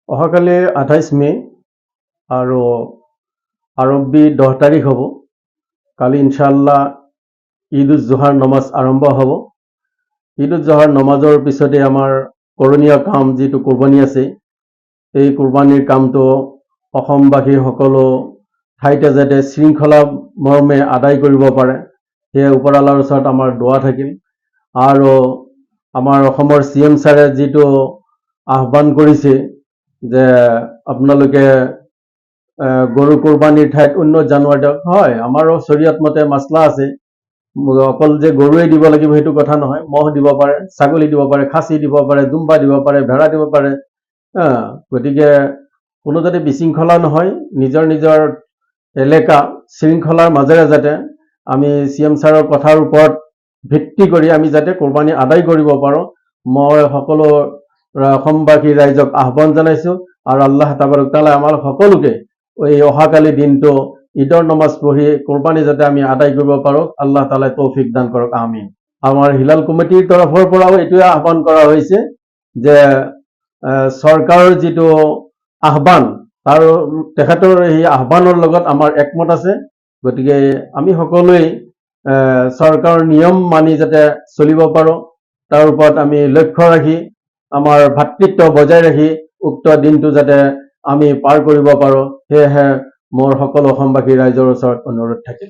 অহাকালি 28 মে আৰু আৰব্বী 10 তাৰিখ হ'ব। কালি ইনশাআল্লাহ ঈদ উজ জোহাৰ নমাজ আৰম্ভ হ'ব। ঈদ উজ জোহাৰ নমাজৰ পিছতে আমাৰ কৰণীয় কাম যিটো কোৰবানী আছে, এই কোৰবানীৰ কামটো অসমবাসী সকলো ঠাইতে যাতে শৃংখলা মৰ্মে আদায় কৰিব পাৰে, সেয়ে ওপৰৱালাৰ ওচৰত আমাৰ দোৱা থাকিল। আৰু আমাৰ অসমৰ CM ছাৰে যিটো আহ্বান কৰিছে যে আপোনালোকে গৰু কোৰবানীৰ ঠাইত উন্নত জানুৱাৰ দিয়ক, হয়, আমাৰো শৰীয়ত মতে মাছলা আছে, অকল যে গৰুৱে দিব লাগিব সেইটো কথা নহয়। মহ দিব পাৰে, ছাগলী দিব পাৰে, খাচী দিব পাৰে, দুম্বা দিব পাৰে, ভেড়া দিব পাৰে। গতিকে কোনো যাতে বিশৃংখলা নহয়, নিজৰ নিজৰ এলেকা শৃংখলাৰ মাজেৰে যাতে আমি CM ছাৰৰ কথাৰ ওপৰত ভিত্তি কৰি আমি যাতে কোৰবানী আদায় কৰিব পাৰোঁ, মই সকলো অসমবাসী ৰাইজক আহ্বান জনাইছোঁ। আৰু আল্লাহ তাবাৰক তাআলা আমাৰ সকলোকে এই অহাকালি দিনটো ঈদৰ নমাজ পঢ়ি কোৰবানী যাতে আমি আদায় কৰিব পাৰোঁ, আল্লাহ তাআলাই তৌফিক দান কৰক, আমিন। আমাৰ হিলাল কমিটিৰ তৰফৰ পৰাও এইটোৱে আহ্বান কৰা হৈছে যে চৰকাৰৰ যিটো আহ্বান, তাৰ তেখেতৰ এই আহ্বানৰ লগত আমাৰ একমত আছে। গতিকে আমি সকলোৱে চৰকাৰৰ নিয়ম মানি যাতে চলিব পাৰোঁ, তাৰ ওপৰত আমি লক্ষ্য ৰাখি আমাৰ ভাতৃত্ব বজাই ৰাখি উক্ত দিনটো যাতে আমি পাৰ কৰিব পাৰোঁ, সেয়েহে মোৰ সকলো অসমবাসী ৰাইজৰ ওচৰত অনুৰোধ থাকিল।